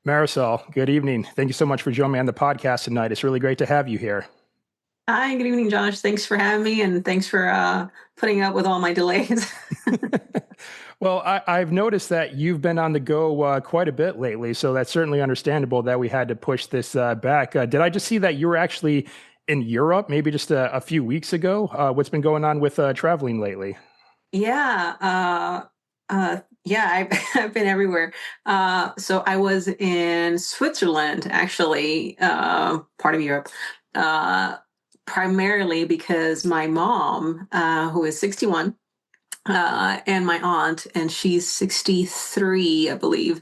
Marisol, good evening. Thank you so much for joining me on the podcast tonight. It's really great to have you here. Hi, good evening, Josh. Thanks for having me and thanks for putting up with all my delays. Well, I've noticed that you've been on the go quite a bit lately, so that's certainly understandable that we had to push this back. Did I just see that you were actually in Europe maybe just a few weeks ago? What's been going on with traveling lately? Yeah, yeah, I've been everywhere. So I was in Switzerland, actually, part of Europe, uh, primarily because my mom, who is 61, and my aunt, and she's 63, I believe,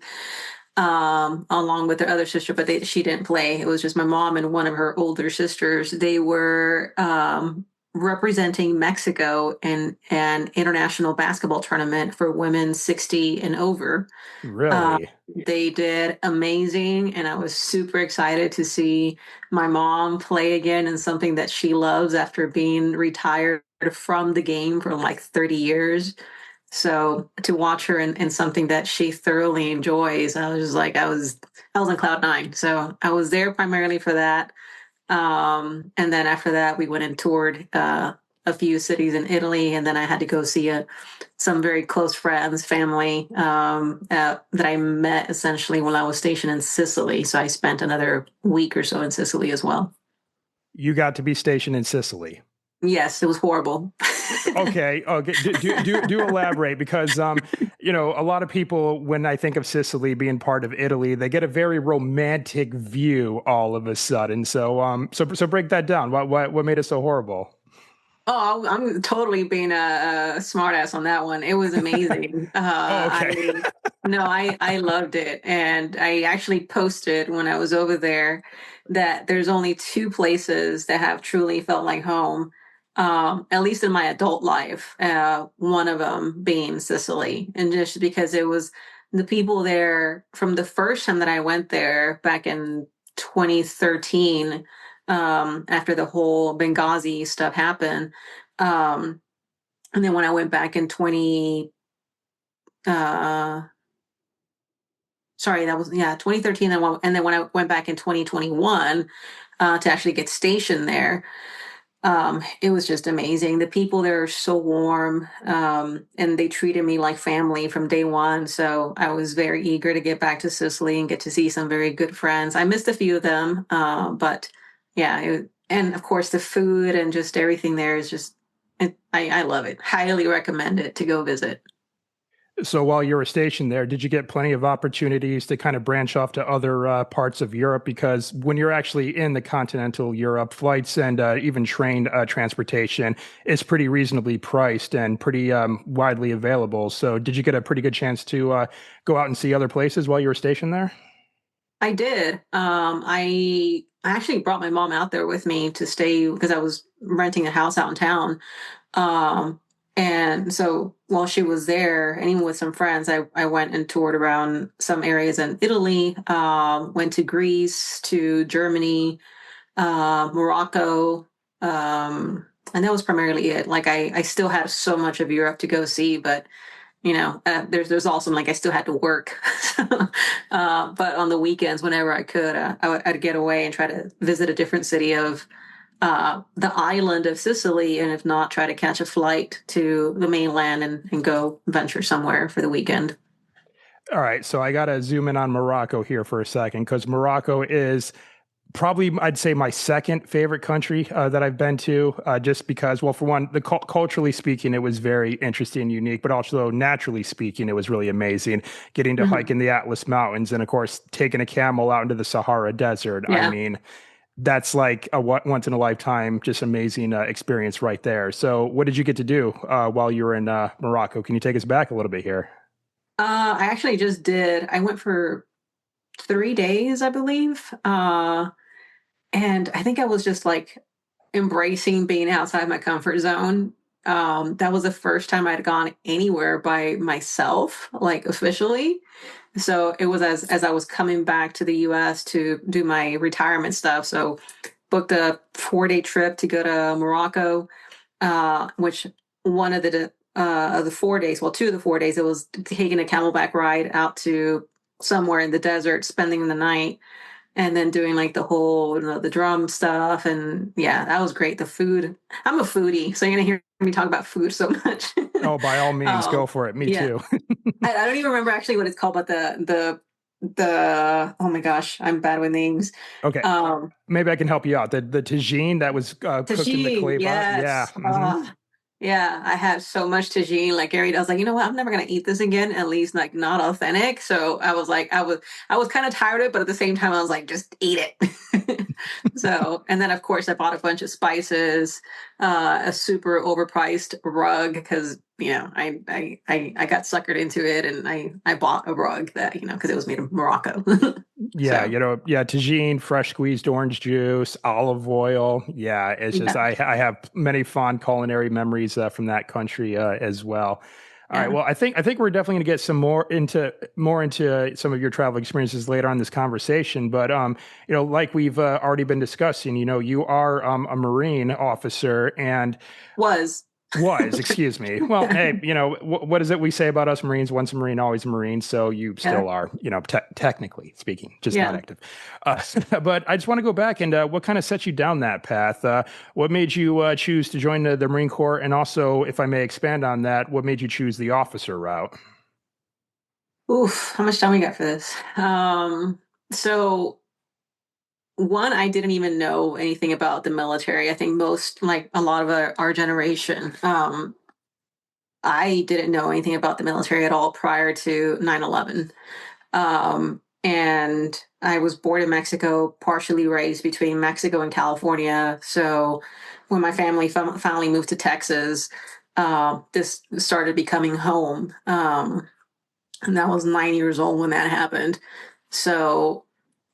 along with her other sister, but she didn't play. It was just my mom and one of her older sisters. They were representing Mexico in an international basketball tournament for women 60 and over. Uh, Really? they did amazing, and I was super excited to see my mom play again in something that she loves after being retired from the game for like 30 years. So to watch her in something that she thoroughly enjoys, I was just like, I was on cloud nine. So I was there primarily for that. And then after that, we went and toured a few cities in Italy, and then I had to go see some very close friends, family that I met essentially while I was stationed in Sicily. So I spent another week or so in Sicily as well. You got to be stationed in Sicily. Yes, it was horrible. Okay, okay. Do elaborate because a lot of people when I think of Sicily being part of Italy, they get a very romantic view all of a sudden. So break that down. What made it so horrible? Oh, I'm totally being a smartass on that one. It was amazing. Oh, okay. I no, I loved it, and I actually posted when I was over there that there's only two places that have truly felt like home, at least in my adult life. One of them being Sicily, and just because it was the people there from the first time that I went there back in 2013, after the whole Benghazi stuff happened. Um, and then when I went back in 20, uh, sorry, that was, yeah, 2013. And then when I went back in 2021, to actually get stationed there, it was just amazing. The people there are so warm, and they treated me like family from day one. So I was very eager to get back to Sicily and get to see some very good friends. I missed a few of them, but yeah, and of course the food and just everything there is just, I love it. Highly recommend it to go visit. So while you were stationed there, did you get plenty of opportunities to kind of branch off to other parts of Europe? Because when you're actually in the continental Europe, flights and even train transportation is pretty reasonably priced and pretty widely available. So did you get a pretty good chance to go out and see other places while you were stationed there? I did. I actually brought my mom out there with me to stay because I was renting a house out in town. Um, and so while she was there, and even with some friends, I went and toured around some areas in Italy, went to Greece, to Germany, Morocco, and that was primarily it. Like I still have so much of Europe to go see, but there's also like I still had to work, but on the weekends, whenever I could, I'd get away and try to visit a different city of the island of Sicily, and if not, try to catch a flight to the mainland and go venture somewhere for the weekend. All right, so I got to zoom in on Morocco here for a second because Morocco is probably I'd say my second favorite country that I've been to, just because, well, for one, culturally speaking, it was very interesting and unique, but also naturally speaking, it was really amazing. Getting to hike Hmm. in the Atlas Mountains and, of course, taking a camel out into the Sahara Desert. I Yeah. mean, that's like a once in a lifetime, just amazing experience right there. So, what did you get to do while you were in Morocco? Can you take us back a little bit here? I actually just did. I went for 3 days, I believe. And I think I was just like embracing being outside my comfort zone. That was the first time I'd gone anywhere by myself, like officially. So it was as I was coming back to the US to do my retirement stuff. So booked a 4 day trip to go to Morocco, which one of the 4 days, well, two of the 4 days, it was taking a camelback ride out to somewhere in the desert, spending the night, and then doing like the whole, the drum stuff. And yeah, that was great. The food, I'm a foodie, so you're gonna hear me talk about food so much. Oh, by all means, go um, for it. Me yeah, too. I don't even remember actually what it's called, but the oh my gosh, I'm bad with names. Okay. Um, Maybe I can help you out. The tagine that was cooked in the Tagine, clay pot. Yeah. yes. Yeah, I had so much tagine. Like Gary, I was like, you know what? I'm never gonna eat this again. At least like not authentic. So I was like, I was kind of tired of it, but at the same time, I was like, just eat it. So, and then of course, I bought a bunch of spices, a super overpriced rug because I got suckered into it, and I bought a rug that because it was made of Morocco. Yeah, So yeah, tagine, fresh squeezed orange juice, olive oil. Yeah, it's just yeah, I have many fond culinary memories from that country as well. All right, yeah, well, I think we're definitely going to get some more into some of your travel experiences later on in this conversation. But like we've already been discussing, you are a Marine officer, and was. excuse me. Well, hey, what is it we say about us Marines? Once a Marine, always a Marine. So you Yeah, still are, technically speaking, just not yeah. active. Uh, but I just want to go back and what kind of set you down that path? What made you choose to join the Marine Corps? And also, if I may expand on that, what made you choose the officer route? Oof, how much time we got for this? So one, I didn't even know anything about the military. I think most, like a lot of our generation, I didn't know anything about the military at all prior to 9/11. And I was born in Mexico, partially raised between Mexico and California. So when my family finally moved to Texas, this started becoming home. And that was 9 years old when that happened. So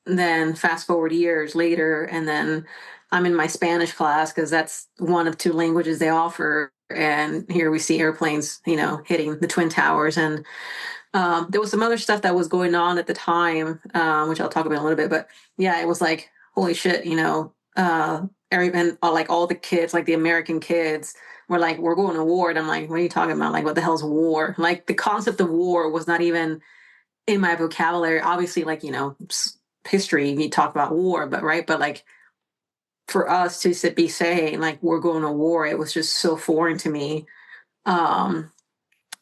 then fast forward years later, and then I'm in my Spanish class because that's one of two languages they offer. And here we see airplanes, hitting the Twin Towers. And there was some other stuff that was going on at the time, which I'll talk about in a little bit. But yeah, it was like, holy shit, like all the kids, like the American kids, were like, we're going to war. And I'm like, what are you talking about? Like, what the hell's war? Like, the concept of war was not even in my vocabulary. Obviously, like, history, you talk about war, but right. But like, for us to be saying, like, we're going to war, it was just so foreign to me. Um,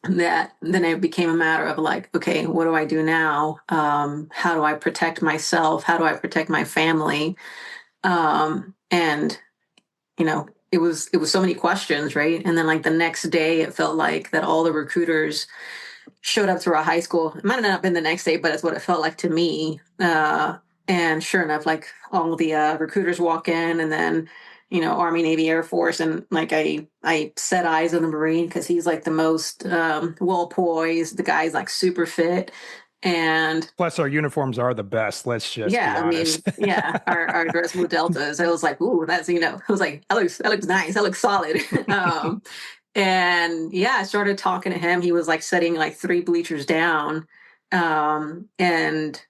that then it became a matter of like, okay, what do I do now? How do I protect myself? How do I protect my family? And it was so many questions, right? And then like the next day, it felt like that all the recruiters showed up to our high school. It might have not been the next day, but it's what it felt like to me. And sure enough, like all the recruiters walk in, and then Army, Navy, Air Force, and like I set eyes on the Marine because he's like the most well poised. The guy's like super fit, and Plus, our uniforms are the best. Let's just be yeah, I honest. mean, yeah, our dress blue deltas. I was like, ooh, that's I was like, that looks nice. That looks solid. And yeah, I started talking to him. He was like sitting like three bleachers down, and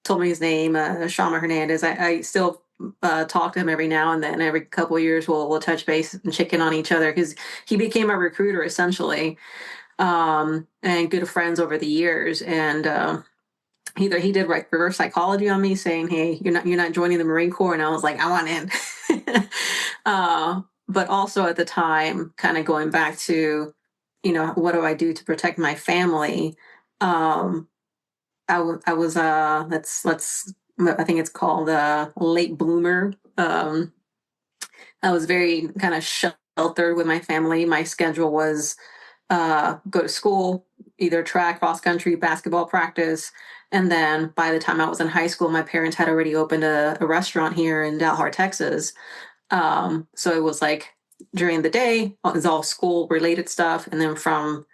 told me his name, Shama Hernandez. I still talk to him every now and then. Every couple of years, we'll touch base and check in on each other because he became a recruiter essentially, and good friends over the years. And either he did like reverse psychology on me, saying, "Hey, you're not joining the Marine Corps," and I was like, "I want in." But also at the time, kind of going back to, what do I do to protect my family? Um, I was let's I think it's called late bloomer. I was very kind of sheltered with my family. My schedule was go to school, either track, cross country, basketball practice. And then by the time I was in high school, my parents had already opened a restaurant here in Dalhart, Texas. So it was like during the day, it was all school related stuff. And then from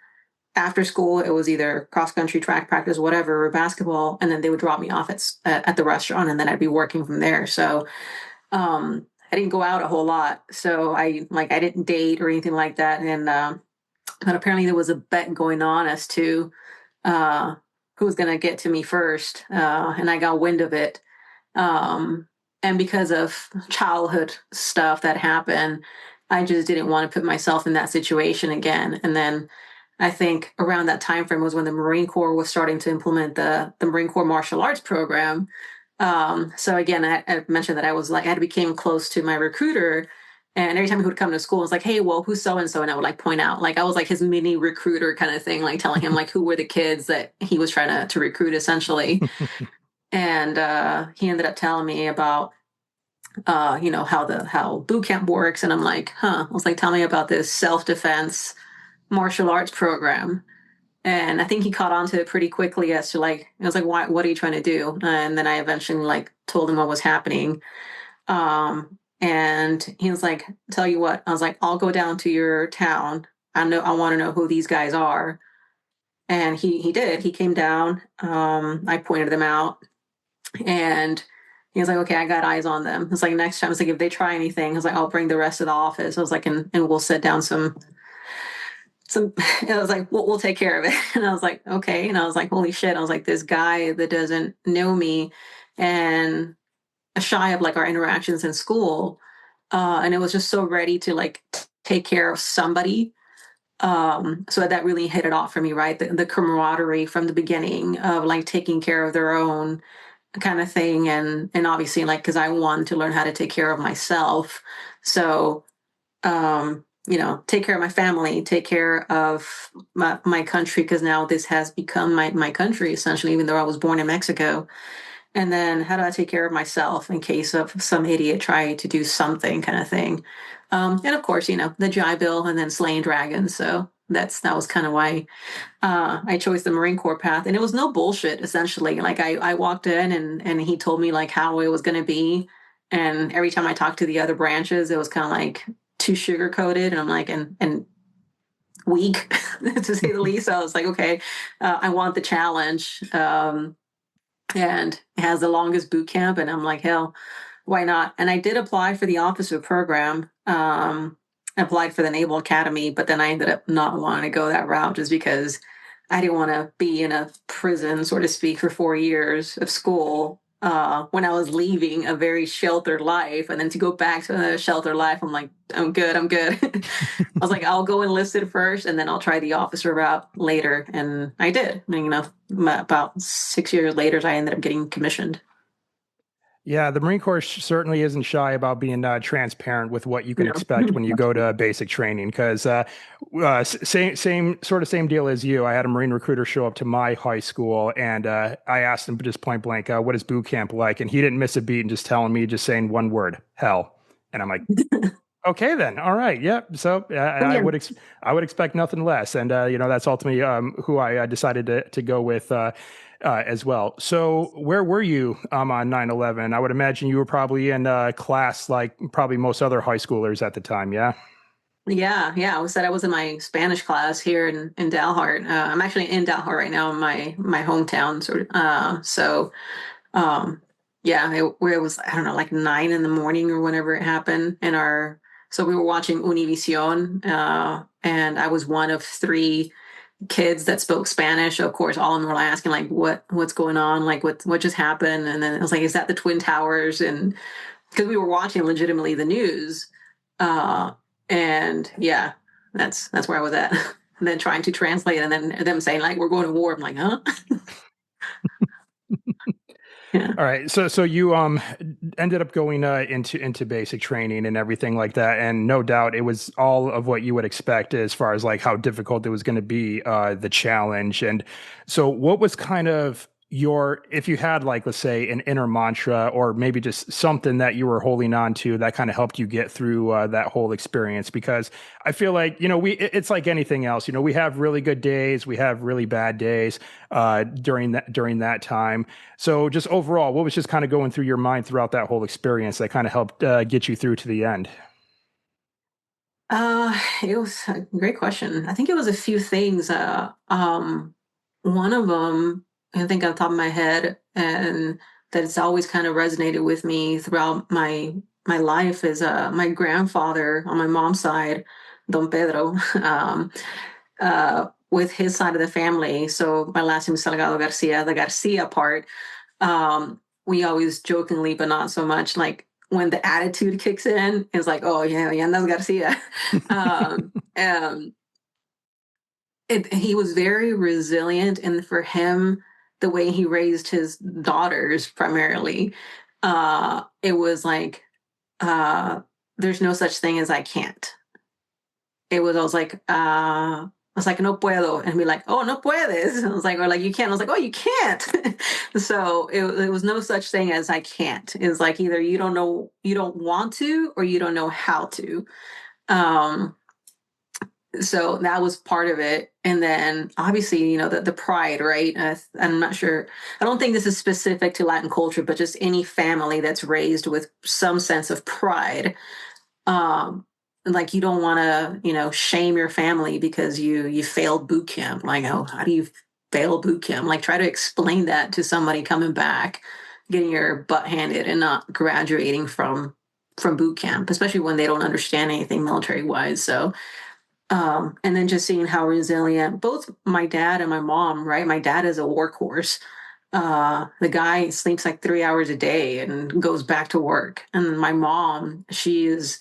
after school, it was either cross country, track practice, whatever, or basketball. And then they would drop me off at the restaurant, and then I'd be working from there. So I didn't go out a whole lot. So I didn't date or anything like that. And but apparently there was a bet going on as to uh, who was going to get to me first, and I got wind of it. Um, and because of childhood stuff that happened, I just didn't want to put myself in that situation again. And then I think around that time frame was when the Marine Corps was starting to implement the Marine Corps martial arts program. So again, I mentioned that I was like, I had became close to my recruiter. And every time he would come to school, I was like, hey, well, who's so and so? And I would like point out, like, I was like his mini recruiter kind of thing, like telling him like who were the kids that he was trying to recruit essentially. And he ended up telling me about how boot camp works. And I'm like, huh. I was like, tell me about this self-defense martial arts program. And I think he caught on to it pretty quickly as to like, I was like, what are you trying to do? And then I eventually like told him what was happening. And he was like, tell you what, I was like, I'll go down to your town. I want to know who these guys are. And he did. He came down. I pointed them out, and he was like, okay, I got eyes on them. It's like next time, it's like if they try anything, I was like, I'll bring the rest of the office. I was like, and we'll set down some. And I was like, we'll take care of it. And I was like, okay. And I was like, holy shit. I was like, this guy that doesn't know me and shy of like our interactions in school, and it was just so ready to like take care of somebody. So that really hit it off for me, right? The camaraderie from the beginning of like taking care of their own kind of thing, and obviously like because I wanted to learn how to take care of myself. So take care of my family, take care of my country, because now this has become my country essentially, even though I was born in Mexico. And then how do I take care of myself in case of some idiot trying to do something kind of thing. And of course, the GI Bill and then slaying dragons. So that was kind of why I chose the Marine Corps path. And it was no bullshit, essentially. Like I walked in, and he told me like how it was going to be. And every time I talked to the other branches, it was kind of like too sugar coated. And I'm like, and weak to say the least. So I was like, okay, I want the challenge. And it has the longest boot camp. And I'm like, hell, why not? And I did apply for the officer program. Applied for the Naval Academy, but then I ended up not wanting to go that route just because I didn't want to be in a prison, so to speak, for 4 years of school. When I was leaving a very sheltered life, and then to go back to a sheltered life, I'm like, I'm good, I'm good. I was like, I'll go enlisted first, and then I'll try the officer route later, and I did. And, about 6 years later, I ended up getting commissioned. Yeah, the Marine Corps certainly isn't shy about being transparent with what you can No. expect when you go to basic training. Because same deal as you. I had a Marine recruiter show up to my high school, and I asked him just point blank, "What is boot camp like?" And he didn't miss a beat and just telling me, just saying one word, "hell." And I'm like, okay, then, all right, yep. So Yeah. I would expect nothing less, and that's ultimately who I decided to go with. As well. So where were you on 9/11? I would imagine you were probably in class like probably most other high schoolers at the time, yeah? Yeah, yeah. I was in my Spanish class here in Dalhart. I'm actually in Dalhart right now, in my hometown, sort of. Um, yeah, where it was, I don't know, like 9 in the morning or whenever it happened. So we were watching Univision, and I was one of three kids that spoke Spanish. Of course, all of them were asking like, what's going on? Like, what just happened? And then it was like, is that the Twin Towers? And because we were watching legitimately the news, uh, and yeah, that's where I was at. And then trying to translate, and then them saying like, we're going to war. I'm like, huh? Yeah. All right. So you ended up going into basic training and everything like that, and no doubt it was all of what you would expect as far as like how difficult it was going to be, the challenge. And so what was kind of your, if you had like, let's say, an inner mantra or maybe just something that you were holding on to that kind of helped you get through that whole experience? Because I feel like, it's like anything else. We have really good days, we have really bad days during that time. So just overall, what was just kind of going through your mind throughout that whole experience that kind of helped get you through to the end? It was a great question. I think it was a few things. One of them, I think on top of my head, and that it's always kind of resonated with me throughout my life is my grandfather on my mom's side, Don Pedro, with his side of the family. So my last name is Salgado Garcia, the Garcia part. We always jokingly, but not so much, like when the attitude kicks in, it's like, oh yeah, yeah, that's Garcia. um, um, he was very resilient, and for him, the way he raised his daughters primarily, it was like, uh, there's no such thing as I can't. It was, I was like, no puedo, and be like, oh, no puedes. I was like, or like, you can't. I was like, oh, you can't. So it was no such thing as I can't. It's like either you don't know, you don't want to, or you don't know how to. Um, so that was part of it. And then obviously, the pride, right? I'm not sure. I don't think this is specific to Latin culture, but just any family that's raised with some sense of pride. Like you don't want to, shame your family because you failed boot camp. Like, oh, how do you fail boot camp? Like try to explain that to somebody coming back, getting your butt handed and not graduating from boot camp, especially when they don't understand anything military wise. So and then just seeing how resilient both my dad and my mom, right? My dad is a workhorse. The guy sleeps like 3 hours a day and goes back to work. And my mom, she is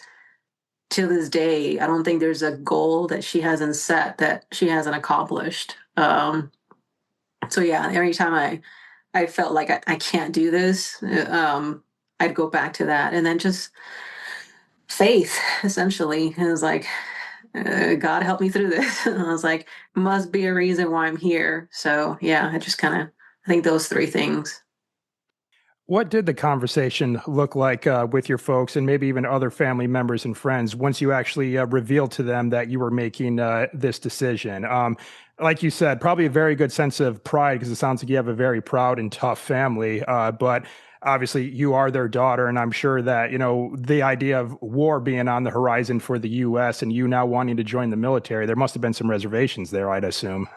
to this day, I don't think there's a goal that she hasn't set that she hasn't accomplished. So yeah, every time I felt like I can't do this, I'd go back to that. And then just faith, essentially. It was like, God help me through this. And I was like, must be a reason why I'm here. So yeah, I just kind of, I think those three things. What did the conversation look like with your folks and maybe even other family members and friends once you actually revealed to them that you were making this decision? Like you said, probably a very good sense of pride because it sounds like you have a very proud and tough family. But obviously, you are their daughter, and I'm sure that the idea of war being on the horizon for the U.S. and you now wanting to join the military, there must have been some reservations there, I'd assume.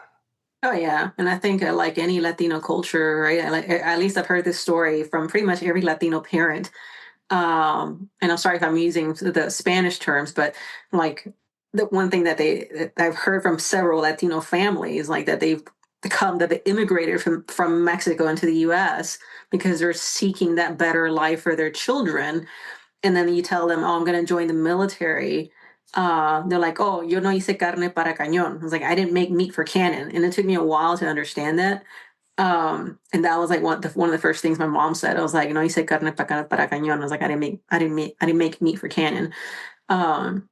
Oh yeah, and I think like any Latino culture, right? At least I've heard this story from pretty much every Latino parent. And I'm sorry if I'm using the Spanish terms, but like the one thing that I've heard from several Latino families, like that they immigrated from Mexico into the U.S. because they're seeking that better life for their children, and then you tell them, "Oh, I'm going to join the military." They're like, "Oh, yo no hice carne para cañón." I was like, "I didn't make meat for cannon," and it took me a while to understand that. And that was like one of the first things my mom said. I was like, "No hice carne para cañón." I was like, I didn't make meat for cannon." Um,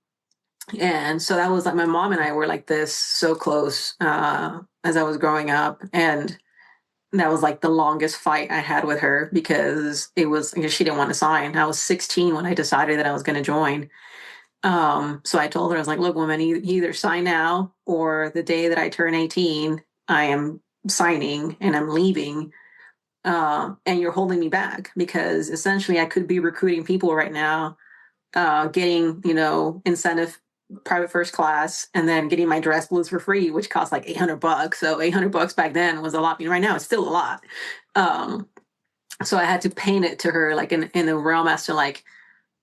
and so that was like my mom and I were like this so close as I was growing up, and that was like the longest fight I had with her because she didn't want to sign. I was 16 when I decided that I was going to join. So I told her, I was like, look, woman, you either sign now or the day that I turn 18, I am signing and I'm leaving. And you're holding me back because essentially I could be recruiting people right now, getting, incentive private first class and then getting my dress blues for free, which cost like $800. So $800 back then was a lot. Right now it's still a lot. Um, so I had to paint it to her like in the realm as to like,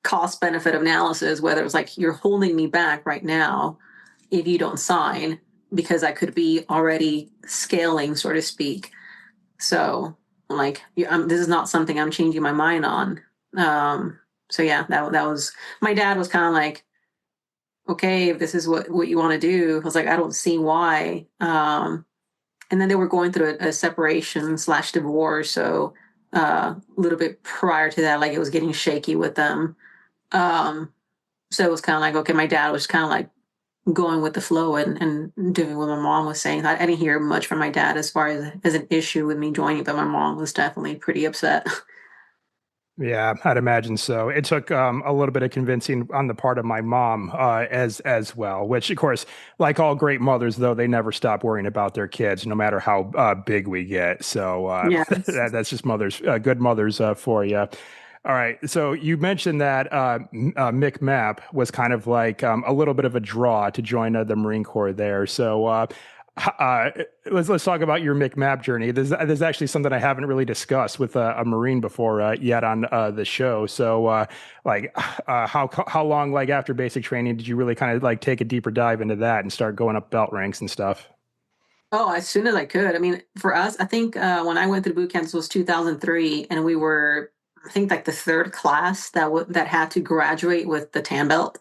cost benefit analysis, whether it's like you're holding me back right now if you don't sign, because I could be already scaling, so to speak. So like, this is not something I'm changing my mind on. So yeah, that was, my dad was kind of like, okay, if this is what you want to do. I was like, I don't see why. And then they were going through a separation slash divorce. So a little bit prior to that, like it was getting shaky with them. Um, so it was kind of like, okay, my dad was kind of like going with the flow and doing what my mom was saying. I didn't hear much from my dad as far as an issue with me joining, but my mom was definitely pretty upset. Yeah, I'd imagine so. It took a little bit of convincing on the part of my mom as well. Which, of course, like all great mothers, though, they never stop worrying about their kids, no matter how big we get. So Yeah. that's just mothers, good mothers for you. All right. So you mentioned that McMap was kind of like a little bit of a draw to join the Marine Corps there. So uh, let's talk about your McMap journey. There's actually something I haven't really discussed with a Marine before yet on the show. So how long like after basic training did you really kind of like take a deeper dive into that and start going up belt ranks and stuff? Oh, as soon as I could. I mean, for us, I think when I went through boot camps was 2003, and we were I think like the third class that had to graduate with the tan belt.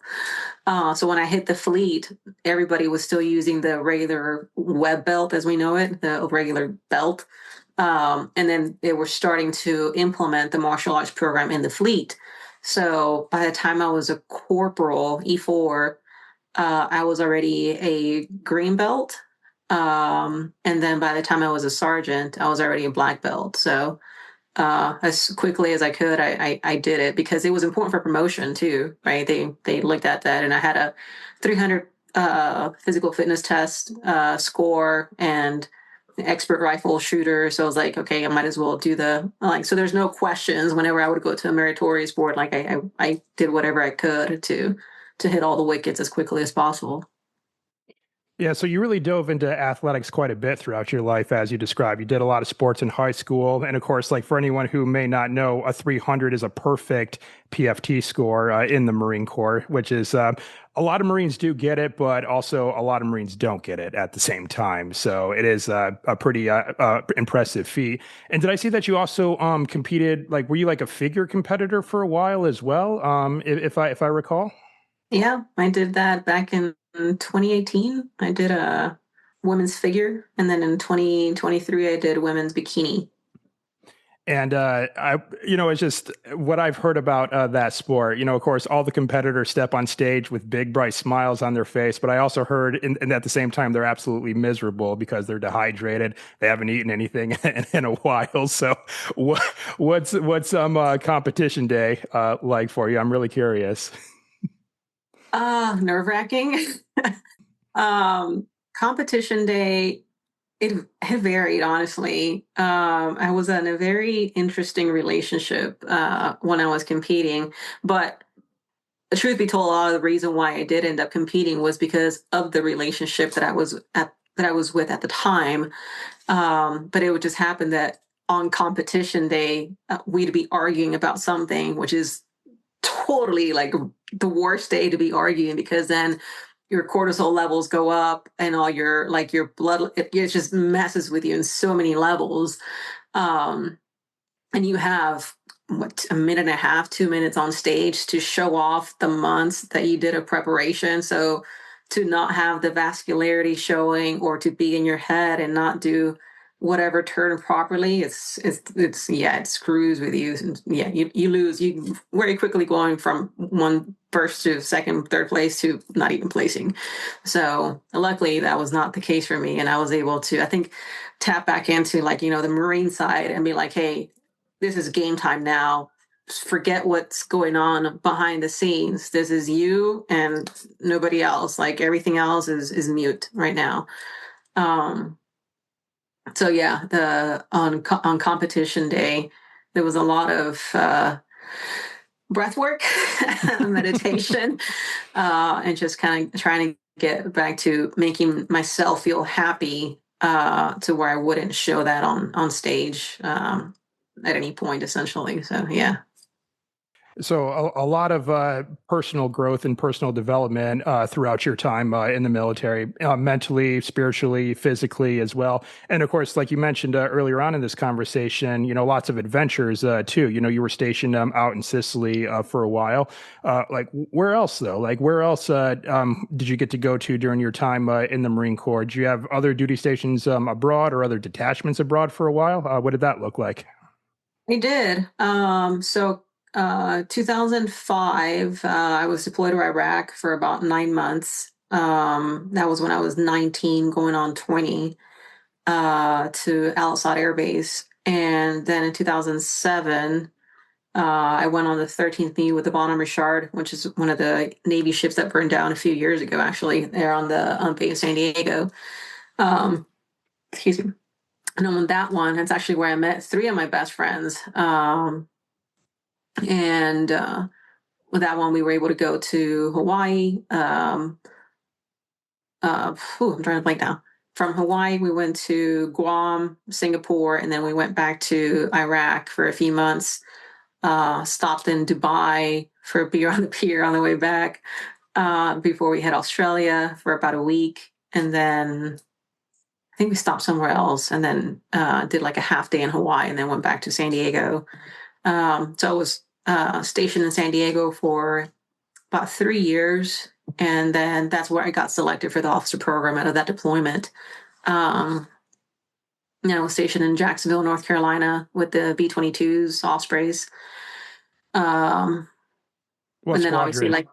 So when I hit the fleet, everybody was still using the regular web belt as we know it, the regular belt. And then they were starting to implement the martial arts program in the fleet. So by the time I was a corporal, E4, I was already a green belt. And then by the time I was a sergeant, I was already a black belt. So as quickly as I could, I did it because it was important for promotion too, right? They looked at that, and I had a 300 physical fitness test score and expert rifle shooter. So I was like, okay, I might as well do the like. So there's no questions whenever I would go to a meritorious board. Like I did whatever I could to hit all the wickets as quickly as possible. Yeah, so you really dove into athletics quite a bit throughout your life, as you described. You did a lot of sports in high school. And of course, like for anyone who may not know, a 300 is a perfect PFT score in the Marine Corps, which is a lot of Marines do get it, but also a lot of Marines don't get it at the same time. So it is a pretty impressive feat. And did I see that you also competed, like, were you like a figure competitor for a while as well, if I recall? Yeah, I did that back in 2018. I did a women's figure, and then in 2023, I did women's bikini. And it's just what I've heard about that sport. Of course, all the competitors step on stage with big, bright smiles on their face. But I also heard, and at the same time, they're absolutely miserable because they're dehydrated. They haven't eaten anything in a while. So, what, what's competition day like for you? I'm really curious. Nerve-wracking. um, Competition day, it varied, honestly. I was in a very interesting relationship when I was competing, but the truth be told, a lot of the reason why I did end up competing was because of the relationship that I was with at the time. But it would just happen that on competition day, we'd be arguing about something, which is totally like the worst day to be arguing because then your cortisol levels go up and all your like your blood it just messes with you in so many levels. um and you have what, a minute and a half, 2 minutes on stage to show off the months that you did of preparation. So to not have the vascularity showing or to be in your head and not do whatever turn properly, it's yeah, it screws with you. And yeah, you lose. You very quickly going from one first to second, third place to not even placing. So luckily that was not the case for me. And I was able to, I think, tap back into like, the Marine side and be like, hey, this is game time now. Forget what's going on behind the scenes. This is you and nobody else. Like everything else is mute right now. Um, so yeah, the on competition day, there was a lot of breath work, meditation, and just kind of trying to get back to making myself feel happy to where I wouldn't show that on stage at any point, essentially. So yeah. So a lot of personal growth and personal development throughout your time in the military, mentally, spiritually, physically as well. And of course, like you mentioned earlier on in this conversation, lots of adventures too. You were stationed out in Sicily for a while. Like where else though? Like where else did you get to go to during your time in the Marine Corps? Did you have other duty stations abroad or other detachments abroad for a while? What did that look like? I did. 2005, I was deployed to Iraq for about 9 months. That was when I was 19, going on 20, to Al Assad Air Base. And then in 2007, I went on the 13th knee with the Bonhomme Richard, which is one of the Navy ships that burned down a few years ago, actually. They're on base San Diego. Um, Excuse me. And on that one, that's actually where I met three of my best friends. And with that one, we were able to go to Hawaii. I'm trying to blank now. From Hawaii, we went to Guam, Singapore, and then we went back to Iraq for a few months. Stopped in Dubai for a beer on the pier on the way back before we hit Australia for about a week. And then I think we stopped somewhere else and then did like a half day in Hawaii and then went back to San Diego. So I was stationed in San Diego for about 3 years. And then that's where I got selected for the officer program out of that deployment. Um, I was stationed in Jacksonville, North Carolina with the B-22s, Ospreys. Um, What and then obviously, squadron? like,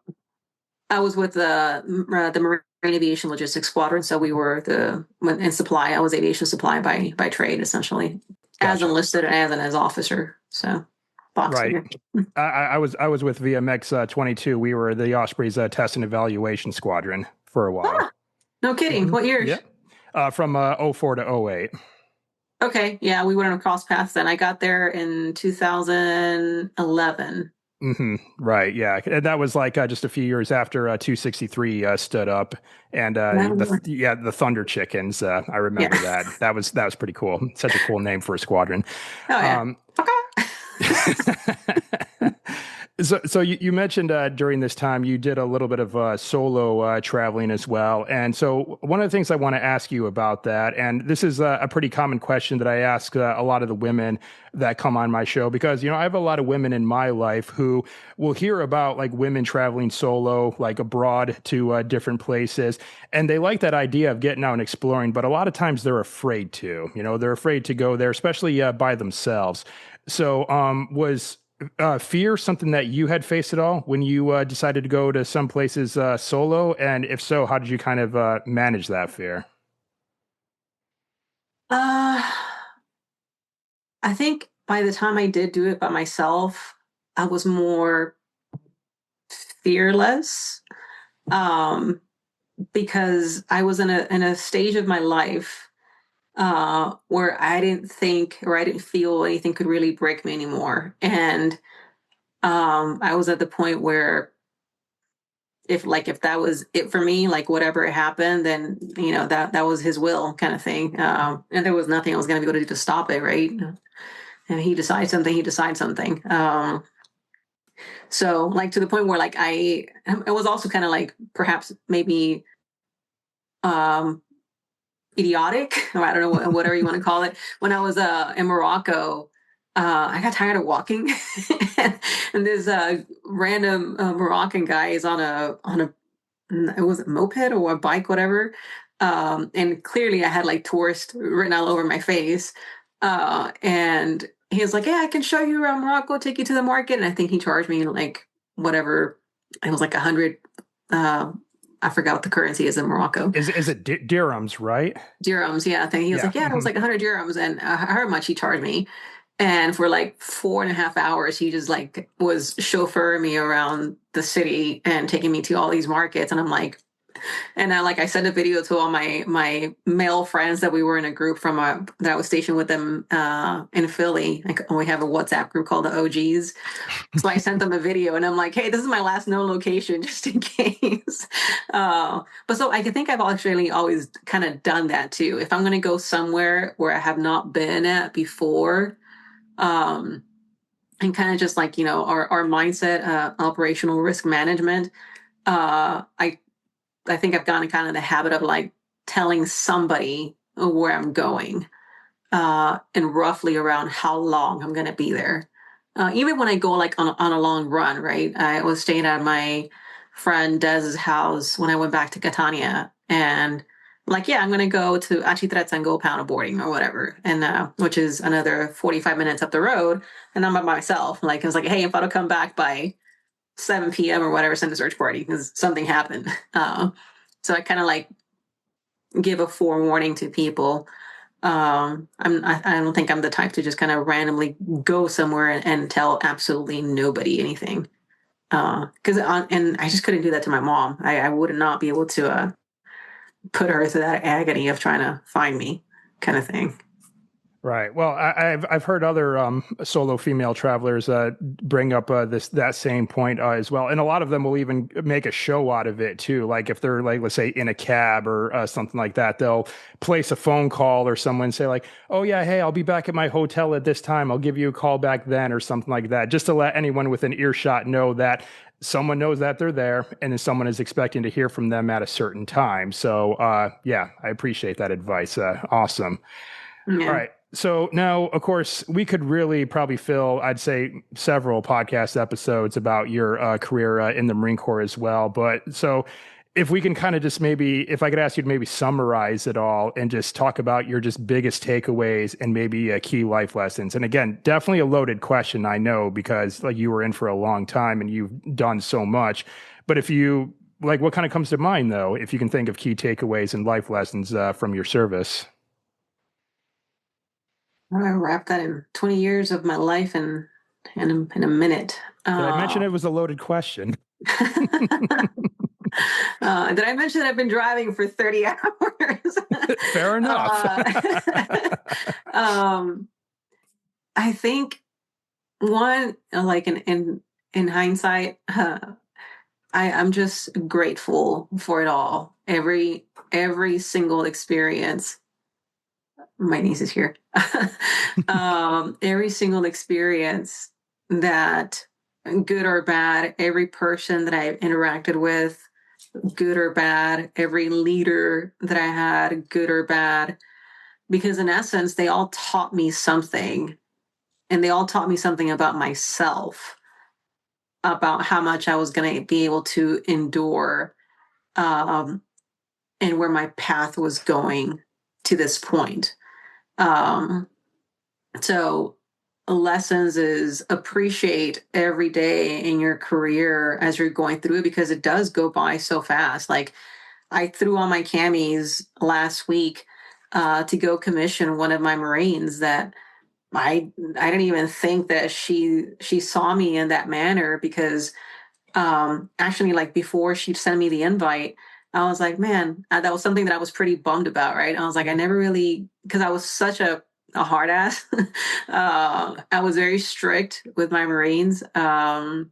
I was with the Marine Aviation Logistics Squadron, so we were in supply. I was aviation supply by trade, essentially, as Gotcha. enlisted and as officer. So, box Right. figure. I was with VMX 22. We were the Ospreys test and evaluation squadron for a while. Ah, no kidding. What years? Yeah. From '04 to '08. Okay, yeah, we went on a cross paths then. I got there in 2011. Right. Yeah. And that was like just a few years after 263 stood up, and the Thunder Chickens. I Yeah. remember that. That was pretty cool. Such a cool name for a squadron. Oh yeah. Um, so you mentioned during this time you did a little bit of solo traveling as well, and so one of the things I want to ask you about that, and this is a pretty common question that I ask a lot of the women that come on my show, because I have a lot of women in my life who will hear about like women traveling solo, like abroad to different places, and they like that idea of getting out and exploring, but a lot of times they're afraid to. They're afraid to go there, especially by themselves. So, was fear something that you had faced at all when you decided to go to some places solo? And if so, how did you kind of manage that fear? Uh, I think by the time I did do it by myself, I was more fearless. Um, because I was in a stage of my life where I didn't think or I didn't feel anything could really break me anymore. And I was at the point where if that was it for me, like whatever happened, then that was his will kind of thing. And there was nothing I was going to be able to do to stop it, right? And he decides something, he decides something. So like to the point where like it was also kind of like perhaps maybe um idiotic, or I don't know whatever you want to call it. When I was in Morocco, I got tired of walking, and this random Moroccan guy is on a it was a moped or a bike, whatever. And clearly, I had like tourist written all over my face. And he was like, "Yeah, I can show you around Morocco, take you to the market." And I think he charged me like whatever. It was like 100. Uh, I forgot what the currency is in Morocco. Is it dirhams, right? Dirhams, yeah. I think he was Yeah. like, yeah, it was like 100 dirhams, and however much he charged me. And for like 4.5 hours, he just like was chauffeuring me around the city and taking me to all these markets. And I'm like, and I sent a video to all my male friends that we were in a group from that I was stationed with them in Philly. Like we have a WhatsApp group called the OGs. So I sent them a video, and I'm like, hey, this is my last known location, just in case. But so I think I've actually always kind of done that too. If I'm going to go somewhere where I have not been at before, um, and kind of just like our mindset, operational risk management. I think I've gotten kind of the habit of like telling somebody where I'm going, and roughly around how long I'm going to be there. Even when I go like on a long run, right? I was staying at my friend Dez's house when I went back to Catania, and like, yeah, I'm going to go to Achitrezza and go paddleboarding or whatever, and which is another 45 minutes up the road, and I'm by myself. Like, I was like, hey, if I don't come back by 7 p.m. or whatever, send a search party because something happened. So I kind of like give a forewarning to people. I don't think I'm the type to just kind of randomly go somewhere and tell absolutely nobody anything. And I just couldn't do that to my mom. I would not be able to put her through that agony of trying to find me, kind of thing. Right. Well, I've heard other solo female travelers bring up that same point as well, and a lot of them will even make a show out of it too. Like if they're like, let's say, in a cab or something like that, they'll place a phone call or someone say like, "Oh yeah, hey, I'll be back at my hotel at this time. I'll give you a call back then," or something like that, just to let anyone within earshot know that someone knows that they're there and then someone is expecting to hear from them at a certain time. So yeah, I appreciate that advice. Awesome. All Yeah. right. So now, of course, we could really probably fill, I'd say, several podcast episodes about your career in the Marine Corps as well. But so if we can kind of just maybe, if I could ask you to maybe summarize it all and just talk about your just biggest takeaways and maybe key life lessons. And again, definitely a loaded question, I know, because like you were in for a long time and you've done so much. But if you like, what kind of comes to mind though, if you can think of key takeaways and life lessons from your service? I wrap that in 20 years of my life in a minute. Did I mention it was a loaded question? Did I mention that I've been driving for 30 hours? Fair enough. um, I think one, like in hindsight, I'm just grateful for it all. Every single experience. My niece is here. Every single experience that, good or bad, every person that I've interacted with, good or bad, every leader that I had, good or bad, because in essence, they all taught me something, and they all taught me something about myself, about how much I was going to be able to endure, um, and where my path was going to this point. Um, So lessons is appreciate every day in your career as you're going through it, because it does go by so fast. Like I threw on my camis last week to go commission one of my Marines that I didn't even think that she saw me in that manner, because actually, like before she sent me the invite, I was like, man, that was something that I was pretty bummed about, right? I was like, I never really, because I was such a hard ass. I was very strict with my Marines. I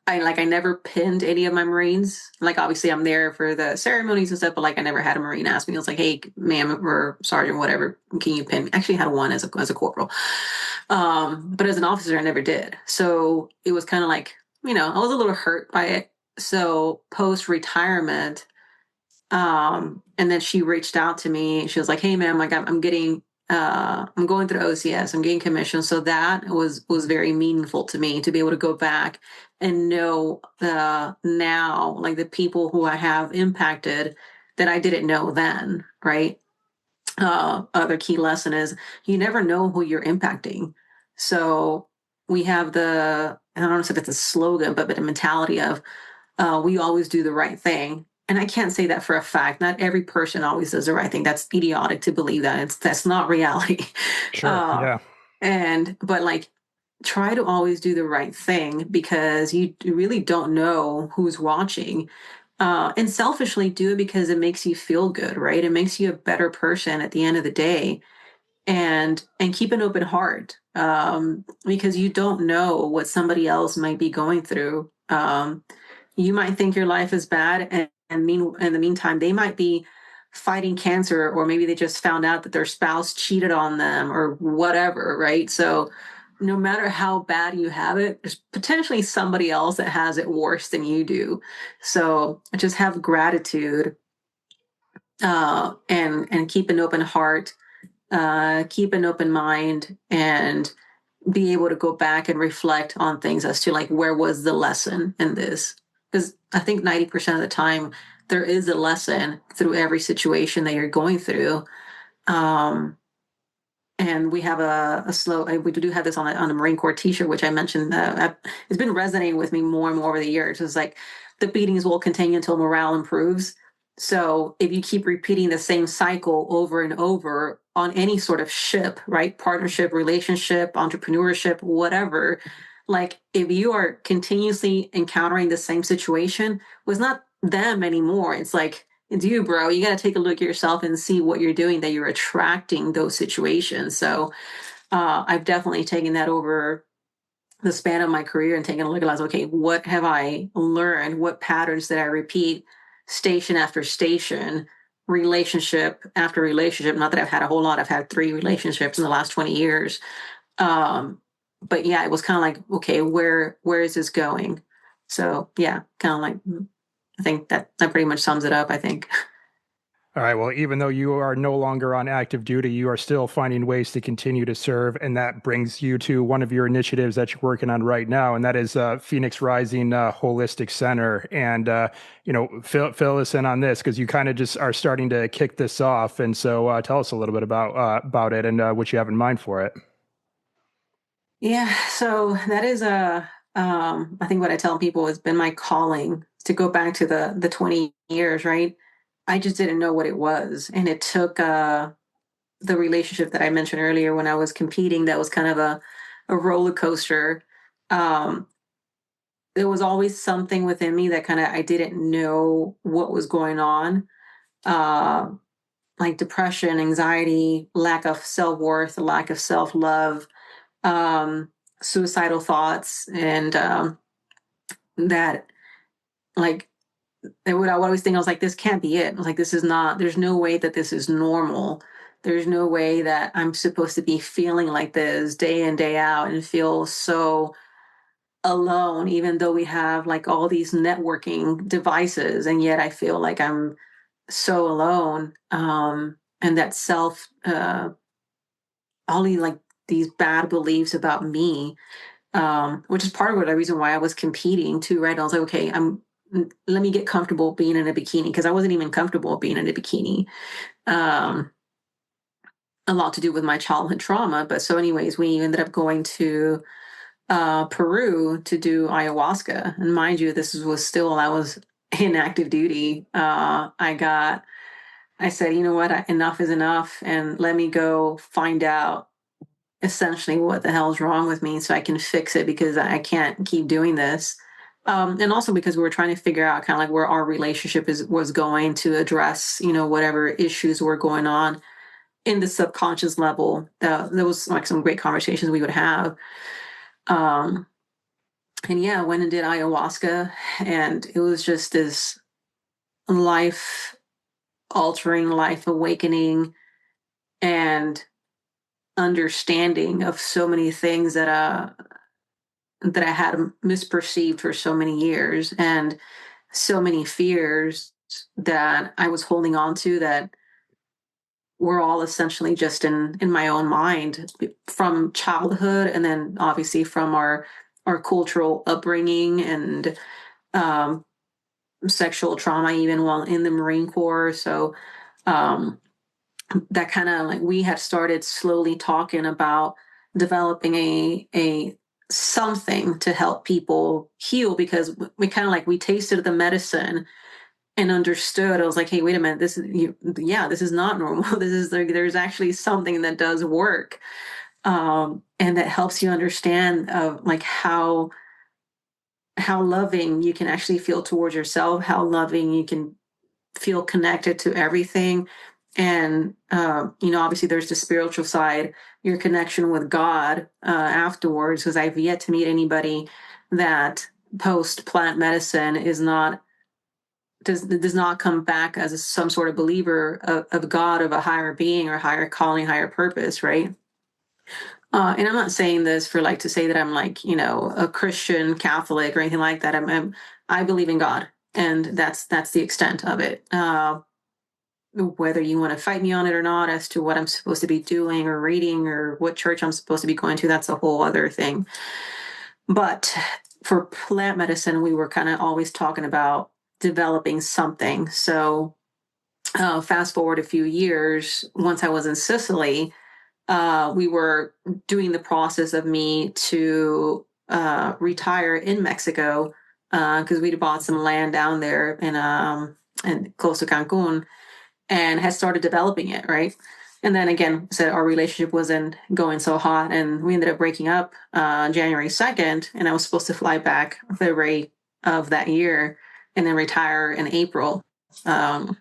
never pinned any of my Marines. Like obviously I'm there for the ceremonies and stuff, but like I never had a Marine ask me. I was like, hey, ma'am or sergeant, whatever, can you pin me? Actually had one as a corporal. But as an officer, I never did. So it was kind of like, I was a little hurt by it. So post retirement, and then she reached out to me. She was like, "Hey, ma'am, like I'm going through OCS. I'm getting commissioned." So that was very meaningful to me to be able to go back and know now, like the people who I have impacted that I didn't know then, right? Other key lesson is you never know who you're impacting. So we have I don't know if it's a slogan, but the mentality of we always do the right thing. And I can't say that for a fact. Not every person always does the right thing. That's idiotic to believe that. That's not reality. Sure. Uh, Yeah. but like, try to always do the right thing, because you really don't know who's watching. And selfishly do it because it makes you feel good, right? It makes you a better person at the end of the day, and keep an open heart, because you don't know what somebody else might be going through. You might think your life is bad, and in the meantime they might be fighting cancer, or maybe they just found out that their spouse cheated on them or whatever, right? So no matter how bad you have it, there's potentially somebody else that has it worse than you do. So just have gratitude, and keep an open heart, keep an open mind, and be able to go back and reflect on things as to like, where was the lesson in this? Because I think 90% of the time there is a lesson through every situation that you're going through. Um, and we have we do have this on a Marine Corps t-shirt, which I mentioned. It's been resonating with me more and more over the years. It's like the beatings will continue until morale improves. So if you keep repeating the same cycle over and over on any sort of ship, right? Partnership, relationship, entrepreneurship, whatever, like if you are continuously encountering the same situation, well, it's not them anymore. It's like, it's you, bro. You got to take a look at yourself and see what you're doing, that you're attracting those situations. So I've definitely taken that over the span of my career and taken a look at, okay, what have I learned? What patterns did I repeat station after station, relationship after relationship? Not that I've had a whole lot. I've had 3 relationships in the last 20 years. Um, but yeah, it was kind of like, okay, where is this going? So yeah, kind of like, I think that pretty much sums it up, I think. All right. Well, even though you are no longer on active duty, you are still finding ways to continue to serve. And that brings you to one of your initiatives that you're working on right now. And that is Phoenix Rising Holistic Center. And, fill us in on this because you kind of just are starting to kick this off. And so tell us a little bit about it and what you have in mind for it. Yeah, so that is I think what I tell people has been my calling to go back to the 20 years, right? I just didn't know what it was. And it took the relationship that I mentioned earlier when I was competing, that was kind of a roller coaster. Um, there was always something within me that kind of I didn't know what was going on. Uh, like depression, anxiety, lack of self-worth, lack of self-love, um, suicidal thoughts, and that like I would always think, I was like, this can't be it. I was like, this is not, there's no way that this is normal. There's no way that I'm supposed to be feeling like this day in, day out and feel so alone, even though we have like all these networking devices. And yet I feel like I'm so alone. And that all these like these bad beliefs about me, which is part of the reason why I was competing too, right? I was like, okay, let me get comfortable being in a bikini because I wasn't even comfortable being in a bikini. Um, a lot to do with my childhood trauma. But so, anyways, we ended up going to Peru to do ayahuasca, and mind you, was still I was in active duty. I said, you know what, enough is enough, and let me go find out essentially what the hell's wrong with me so I can fix it because I can't keep doing this. And also because we were trying to figure out kind of like where our relationship was going to address, whatever issues were going on in the subconscious level. There was like some great conversations we would have. Um, and yeah, I went and did ayahuasca, and it was just this life altering, life awakening, and understanding of so many things that I had misperceived for so many years, and so many fears that I was holding on to that were all essentially just in my own mind from childhood, and then obviously from our cultural upbringing, and um, sexual trauma even while in the Marine Corps. So um, that kind of like we had started slowly talking about developing a something to help people heal because we kind of like we tasted the medicine and understood. I was like, hey, wait a minute, this is not normal. This is there's actually something that does work, and that helps you understand of like how loving you can actually feel towards yourself, how loving you can feel connected to everything. And obviously there's the spiritual side, your connection with God afterwards, because I've yet to meet anybody that post plant medicine does not come back as some sort of believer of God, of a higher being or higher calling, higher purpose, right? And I'm not saying this for like to say that I'm like a Christian Catholic or anything like that. I believe in God, and that's the extent of it. Whether you want to fight me on it or not as to what I'm supposed to be doing or reading or what church I'm supposed to be going to, that's a whole other thing. But for plant medicine, we were kind of always talking about developing something. So fast forward a few years, once I was in Sicily, we were doing the process of me to retire in Mexico because we'd bought some land down there in close to Cancun and had started developing it, right? And then again, said our relationship wasn't going so hot, and we ended up breaking up January 2nd, and I was supposed to fly back February of that year and then retire in April. So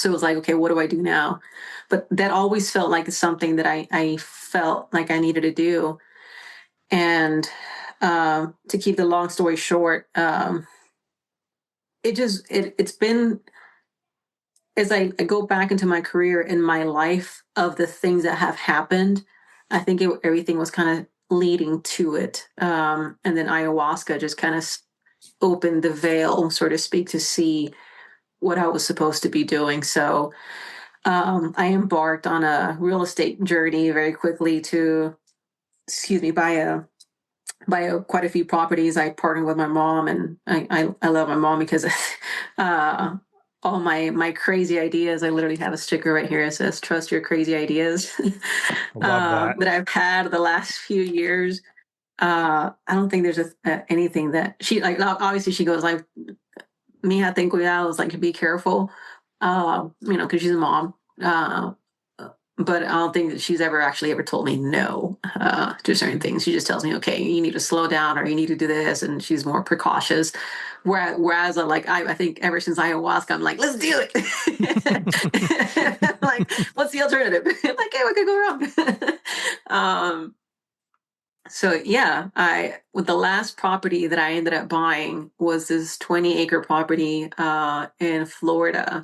it was like, okay, what do I do now? But that always felt like something that I felt like I needed to do. And to keep the long story short, it's been as I go back into my career in my life of the things that have happened, I think everything was kind of leading to it. And then ayahuasca just kind of opened the veil, so to speak, to see what I was supposed to be doing. So I embarked on a real estate journey very quickly to, excuse me, buy quite a few properties. I partnered with my mom, and I love my mom because uh, all my crazy ideas. I literally have a sticker right here that says "Trust your crazy ideas" I love that. that I've had the last few years. I don't think there's anything that she like. Obviously, she goes like, "Mija, ten cuidados," like be careful, because she's a mom. But I don't think that she's ever told me no to certain things. She just tells me, okay, you need to slow down or you need to do this, and she's more precautious. Whereas I think ever since ayahuasca, I'm like, let's do it. Like, what's the alternative? Like, hey, what could go wrong? So yeah, I with the last property that I ended up buying was this 20-acre property in Florida.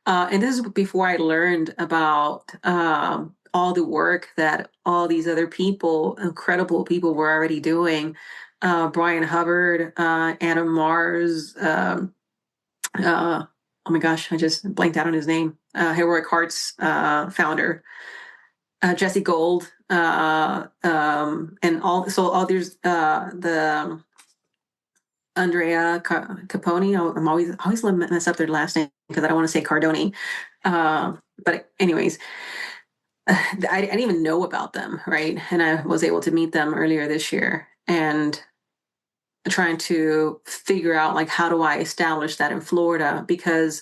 And this is before I learned about all the work that all these other people, incredible people, were already doing. Brian Hubbard, Adam Mars, oh my gosh, I just blanked out on his name. Heroic Hearts founder, Jesse Gold, and all there's the Andrea Capone. I'm always mess up their last name because I don't want to say Cardoni. But anyways, I didn't even know about them, right? And I was able to meet them earlier this year and trying to figure out like how do I establish that in Florida, because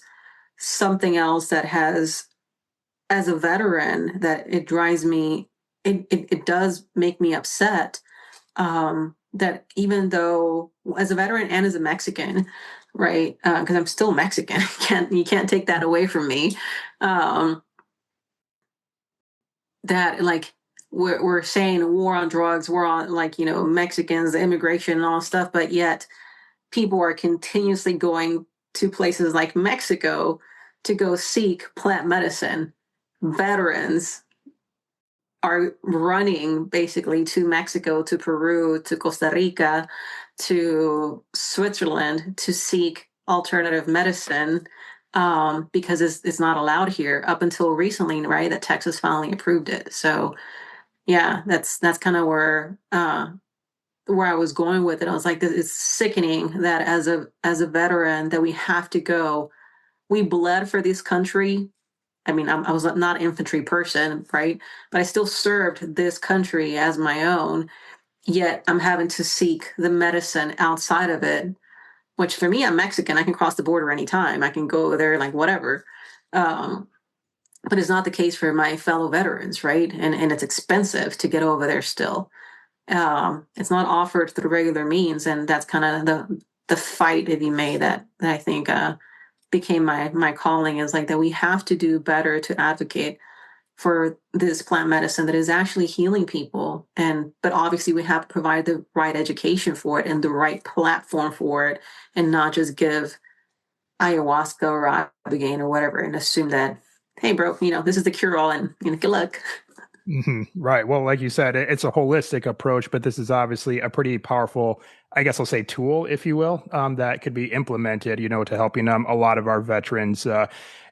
something else that has, as a veteran, that it drives me, it does make me upset, that even though as a veteran and as a Mexican, right? Because I'm still Mexican, you can't take that away from me. Um, that like we're saying war on drugs, war on like Mexicans, immigration, and all stuff, but yet people are continuously going to places like Mexico to go seek plant medicine. Veterans are running basically to Mexico, to Peru, to Costa Rica, to Switzerland to seek alternative medicine, because it's not allowed here up until recently, right? That Texas finally approved it. So yeah, that's kind of where I was going with it. I was like, it's sickening that as a veteran that we have to go. We bled for this country. I mean, I was not an infantry person, right? But I still served this country as my own. Yet I'm having to seek the medicine outside of it. Which for me, I'm Mexican. I can cross the border anytime. I can go there, like whatever. Um, but it's not the case for my fellow veterans, right? And it's expensive to get over there still. It's not offered through regular means, and that's kind of the fight, if you may, that I think became my calling, is like that we have to do better to advocate for this plant medicine that is actually healing people. But obviously we have to provide the right education for it and the right platform for it, and not just give ayahuasca or ibogaine or whatever and assume that, hey bro, this is the cure all, and good luck. Right. Well, like you said, it's a holistic approach, but this is obviously a pretty powerful, I guess I'll say, tool, if you will, that could be implemented, to helping a lot of our veterans.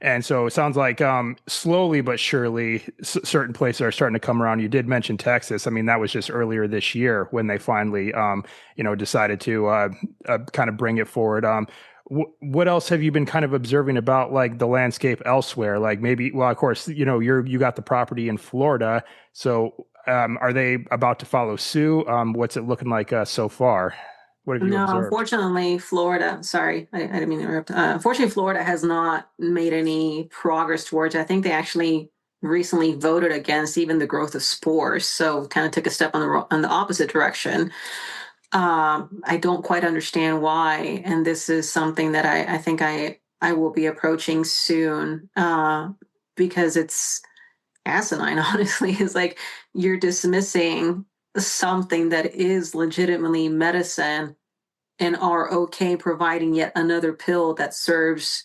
And so it sounds like slowly but surely, certain places are starting to come around. You did mention Texas. I mean, that was just earlier this year when they finally, decided to kind of bring it forward. What else have you been kind of observing about like the landscape elsewhere? Like maybe, well, of course, you got the property in Florida. So are they about to follow suit? What's it looking like so far? What have you No, observed? unfortunately, Florida, sorry, I didn't mean to interrupt. Unfortunately, Florida has not made any progress towards it. I think they actually recently voted against even the growth of spores, so kind of took a step on the opposite direction. I don't quite understand why, and this is something that I think I will be approaching soon, because it's asinine. Honestly, is like you're dismissing something that is legitimately medicine and are okay providing yet another pill that serves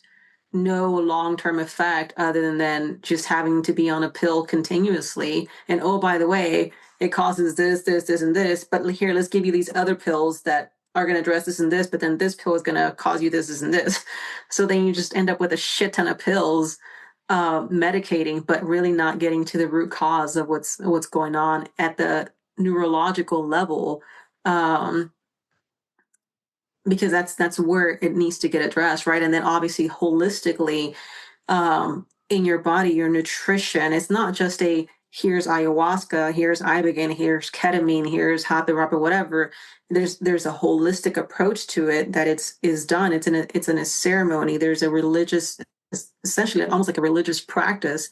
no long-term effect other than just having to be on a pill continuously. And oh, by the way, it causes this, this, this, and this. But here, let's give you these other pills that are going to address this and this, but then this pill is going to cause you this and this. So then you just end up with a shit ton of pills, medicating, but really not getting to the root cause of what's going on at the neurological level. Because that's where it needs to get addressed, right? And then obviously holistically, in your body, your nutrition, it's not just a here's ayahuasca, here's ibogaine, here's ketamine, here's happy rapper, whatever. There's a holistic approach to it that is done. It's in a ceremony. There's a religious, essentially almost like a religious practice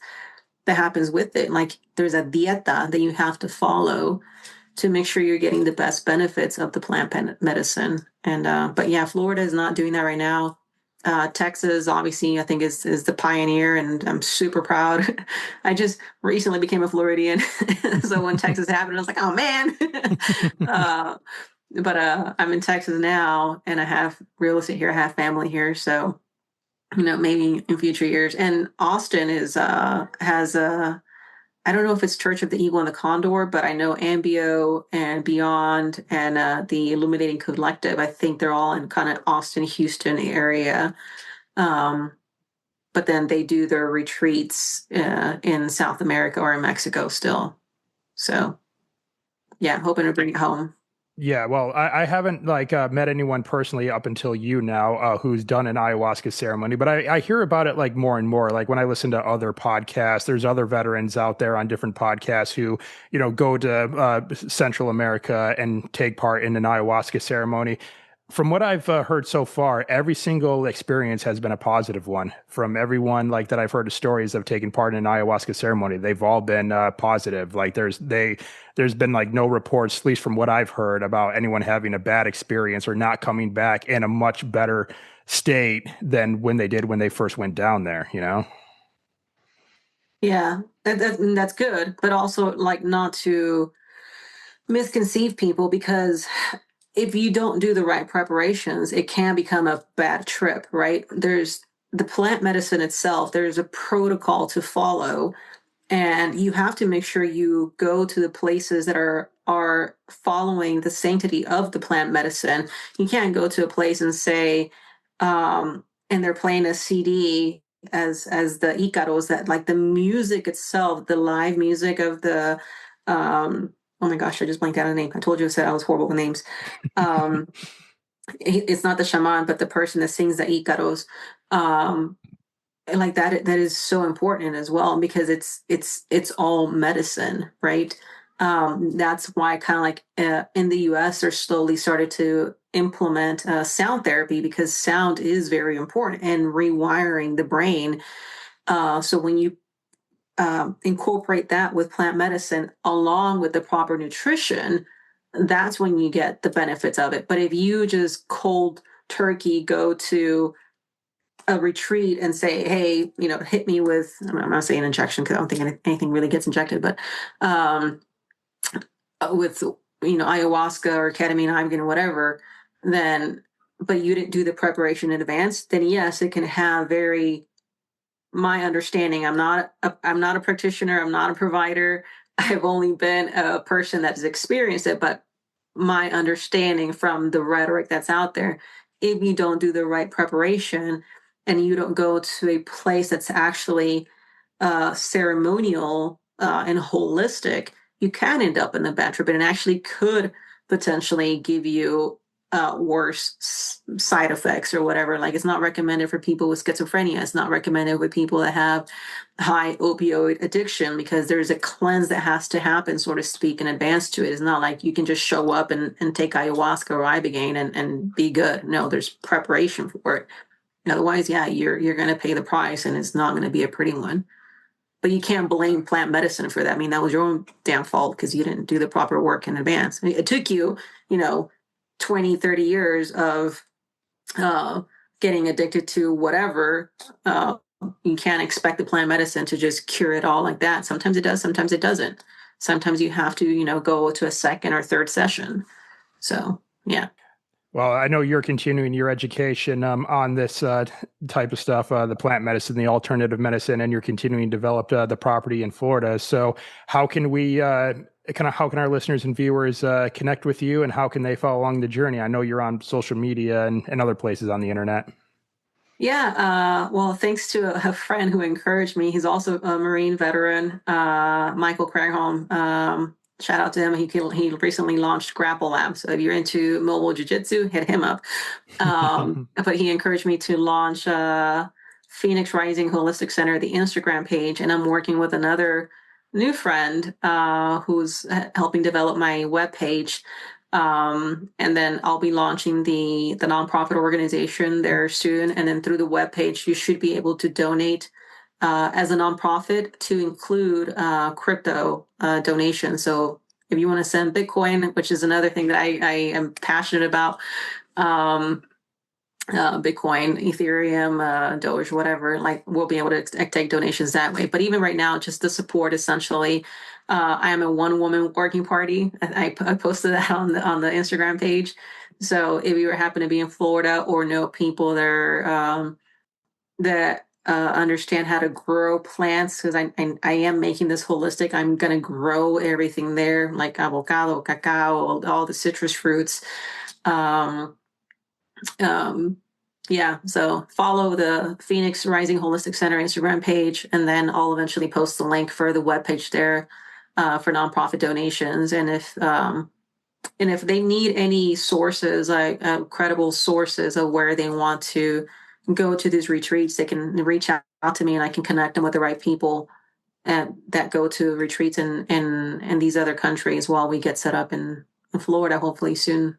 that happens with it. Like there's a dieta that you have to follow to make sure you're getting the best benefits of the plant medicine. And but yeah, Florida is not doing that right now. Texas, obviously, I think is the pioneer, and I'm super proud. I just recently became a Floridian, so when Texas happened, I was like, oh man. But I'm in Texas now, and I have real estate here. I have family here, so maybe in future years. And Austin has a I don't know if it's Church of the Eagle and the Condor, but I know Ambio and Beyond and the Illuminating Collective. I think they're all in kind of Austin, Houston area. Um, but then they do their retreats in South America or in Mexico still. So yeah, hoping to bring it home. Yeah, well, I haven't met anyone personally up until you now who's done an ayahuasca ceremony, but I hear about it like more and more. Like when I listen to other podcasts, there's other veterans out there on different podcasts who, go to Central America and take part in an ayahuasca ceremony. From what I've heard so far, every single experience has been a positive one. From everyone like that I've heard of stories of taking part in an ayahuasca ceremony, they've all been positive. Like there's been like no reports, at least from what I've heard, about anyone having a bad experience or not coming back in a much better state than when they did when they first went down there. Yeah, that's good, but also like not to misconceive people, because if you don't do the right preparations, it can become a bad trip, right? There's the plant medicine itself, there's a protocol to follow, and you have to make sure you go to the places that are following the sanctity of the plant medicine. You can't go to a place and say, and they're playing a CD as the Icaros, that like the music itself, the live music of the oh my gosh, I just blanked out a name. I told you I said I was horrible with names. Um, it's not the shaman, but the person that sings the Icaros. Um, like that is so important as well, because it's all medicine, right? That's why kind of like in the US they're slowly started to implement sound therapy, because sound is very important and rewiring the brain. So when you incorporate that with plant medicine along with the proper nutrition, that's when you get the benefits of it. But if you just cold turkey go to a retreat and say, hey, hit me with, I'm not saying injection because I don't think anything really gets injected, but with, ayahuasca or ketamine, ibogaine, or whatever, then, but you didn't do the preparation in advance, then yes, it can have my understanding. I'm not a practitioner. I'm not a provider. I've only been a person that has experienced it, but my understanding from the rhetoric that's out there, if you don't do the right preparation and you don't go to a place that's actually ceremonial and holistic, you can end up in the bad trip, and it actually could potentially give you worse side effects or whatever. Like it's not recommended for people with schizophrenia. It's not recommended with people that have high opioid addiction, because there's a cleanse that has to happen, so to speak, in advance to it. It's not like you can just show up and take ayahuasca or ibogaine and be good. No, there's preparation for it. Otherwise, yeah, you're going to pay the price, and it's not going to be a pretty one. But you can't blame plant medicine for that. I mean, that was your own damn fault because you didn't do the proper work in advance. I mean, it took you, 20, 30 years of getting addicted to whatever. You can't expect the plant medicine to just cure it all like that. Sometimes it does, sometimes it doesn't. Sometimes you have to, go to a second or third session. So, yeah. Well, I know you're continuing your education on this type of stuff, the plant medicine, the alternative medicine, and you're continuing to develop the property in Florida. So how can we kind of how can our listeners and viewers connect with you, and how can they follow along the journey? I know you're on social media and other places on the internet. Yeah, well, thanks to a friend who encouraged me. He's also a Marine veteran, Michael Craigholm. Shout out to him. He recently launched Grapple Lab. So if you're into mobile jiu-jitsu, hit him up. But he encouraged me to launch Phoenix Rising Holistic Center, the Instagram page, and I'm working with another new friend who's helping develop my webpage. And then I'll be launching the nonprofit organization there soon. And then through the webpage, you should be able to donate as a nonprofit to include crypto donations. So if you want to send Bitcoin, which is another thing that I am passionate about, Bitcoin, Ethereum, Doge, whatever, like we'll be able to take donations that way. But even right now, just the support essentially. I am a one-woman working party. I posted that on the Instagram page. So if you happen to be in Florida or know people that are that understand how to grow plants, because I am making this holistic. I'm gonna grow everything there, like avocado, cacao, all the citrus fruits. Um, um, yeah, so follow the Phoenix Rising Holistic Center Instagram page, and then I'll eventually post the link for the webpage there for nonprofit donations. And if they need any sources, like credible sources of where they want to go to these retreats, they can reach out to me, and I can connect them with the right people that go to retreats in these other countries while we get set up in Florida, hopefully soon.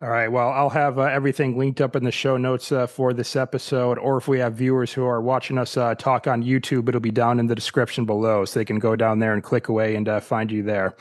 All right. Well, I'll have everything linked up in the show notes for this episode. Or if we have viewers who are watching us talk on YouTube, it'll be down in the description below, so they can go down there and click away and find you there.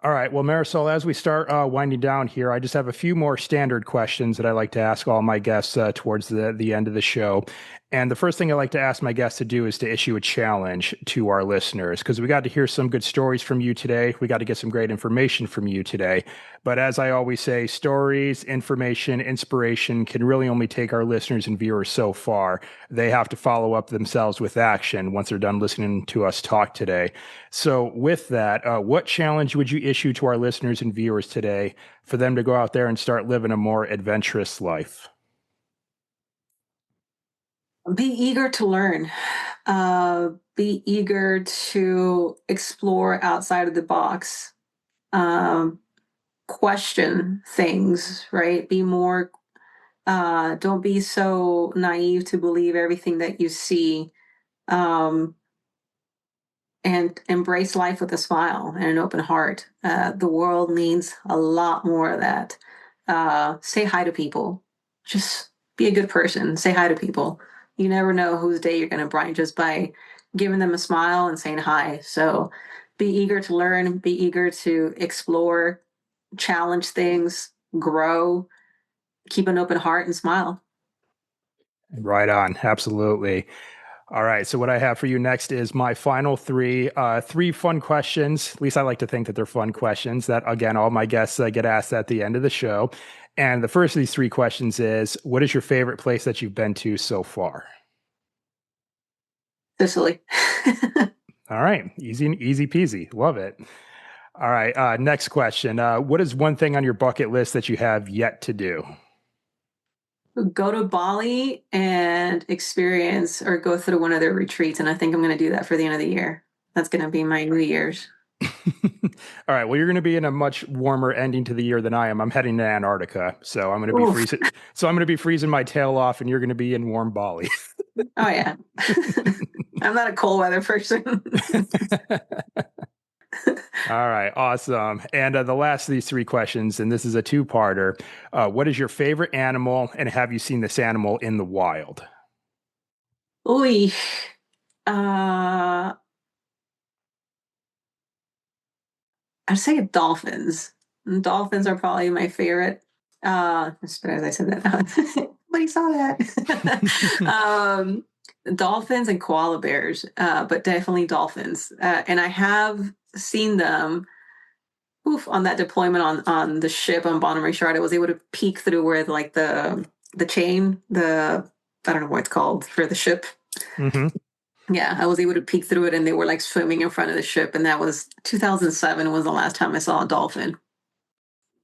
All right. Well, Marisol, as we start winding down here, I just have a few more standard questions that I like to ask all my guests towards the end of the show. And the first thing I like to ask my guests to do is to issue a challenge to our listeners, because we got to hear some good stories from you today. We got to get some great information from you today. But as I always say, stories, information, inspiration can really only take our listeners and viewers so far. They have to follow up themselves with action once they're done listening to us talk today. So with that, what challenge would you issue to our listeners and viewers today for them to go out there and start living a more adventurous life? Be eager to learn. Be eager to explore outside of the box. Um, Question things, right? Be more, don't be so naive to believe everything that you see. Um, and embrace life with a smile and an open heart. The world needs a lot more of that. Say hi to people. Just be a good person. Say hi to people. You never know whose day you're going to brighten just by giving them a smile and saying hi. So be eager to learn, be eager to explore, challenge things, grow, keep an open heart and smile. Right on. Absolutely. All right. So what I have for you next is my final three fun questions. At least I like to think that they're fun questions that, again, all my guests get asked at the end of the show. And the first of these three questions is, what is your favorite place that you've been to so far? Sicily. All right. Easy peasy. Love it. All right. Next question. What is one thing on your bucket list that you have yet to do? Go to Bali and experience or go through one of their retreats. And I think I'm going to do that for the end of the year. That's going to be my New Year's. All right. Well, you're going to be in a much warmer ending to the year than I am. I'm heading to Antarctica, so I'm going to be Oof. freezing. So I'm going to be freezing my tail off, and you're going to be in warm Bali. Oh, yeah. I'm not a cold weather person. All right. Awesome. And the last of these three questions, and this is a two-parter. What is your favorite animal, and have you seen this animal in the wild? Oy. Uh, I'd say dolphins. Dolphins are probably my favorite. As I said that, nobody saw that. Dolphins and koala bears, but definitely dolphins. And I have seen them. Oof, on that deployment on the ship on Bonham Richard, I was able to peek through where like the chain, the I don't know what it's called for the ship. Mm-hmm. Yeah, I was able to peek through it, and they were like swimming in front of the ship, and that was 2007 was the last time I saw a dolphin.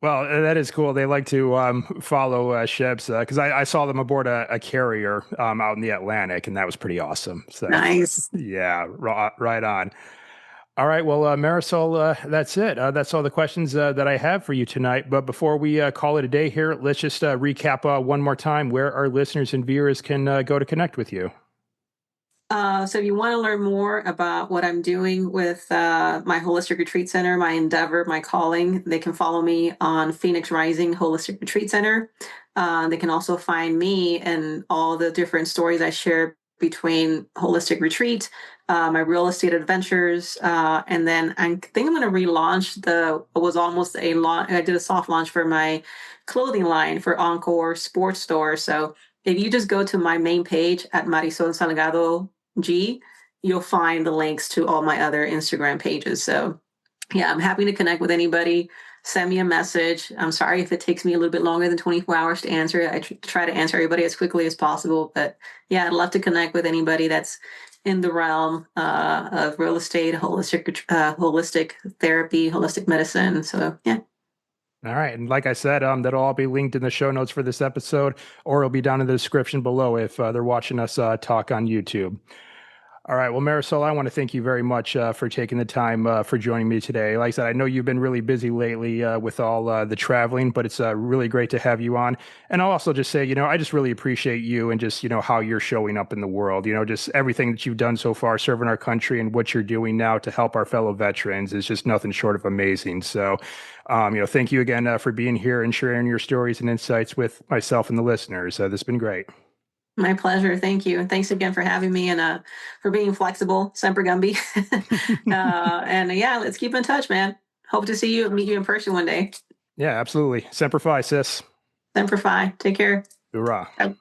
Well, that is cool. They like to follow ships because I saw them aboard a carrier out in the Atlantic, and that was pretty awesome. So, Nice. yeah, right on. All right. Well, Marisol, that's it. That's all the questions that I have for you tonight. But before we call it a day here, let's just recap one more time where our listeners and viewers can go to connect with you. So if you want to learn more about what I'm doing with my holistic retreat center, my endeavor, my calling, they can follow me on Phoenix Rising Holistic Retreat Center. They can also find me and all the different stories I share between holistic retreat, my real estate adventures, and then I think I'm going to relaunch it was almost a launch. I did a soft launch for my clothing line for Encore Sports Store. So if you just go to my main page at Marisol Salgado G, you'll find the links to all my other Instagram pages. So yeah, I'm happy to connect with anybody. Send me a message. I'm sorry if it takes me a little bit longer than 24 hours to answer it. I try to answer everybody as quickly as possible. But yeah, I'd love to connect with anybody that's in the realm of real estate, holistic therapy, holistic medicine. So yeah. All right. And like I said, that'll all be linked in the show notes for this episode, or it'll be down in the description below if they're watching us talk on YouTube. All right. Well, Marisol, I want to thank you very much for taking the time for joining me today. Like I said, I know you've been really busy lately with all the traveling, but it's really great to have you on. And I'll also just say, I just really appreciate you and just, how you're showing up in the world. Just everything that you've done so far, serving our country and what you're doing now to help our fellow veterans is just nothing short of amazing. So, thank you again for being here and sharing your stories and insights with myself and the listeners. This has been great. My pleasure. Thank you. And thanks again for having me and for being flexible. Semper Gumby. And yeah, let's keep in touch, man. Hope to meet you in person one day. Yeah, absolutely. Semper Fi, sis. Semper Fi. Take care. Hoorah. Bye.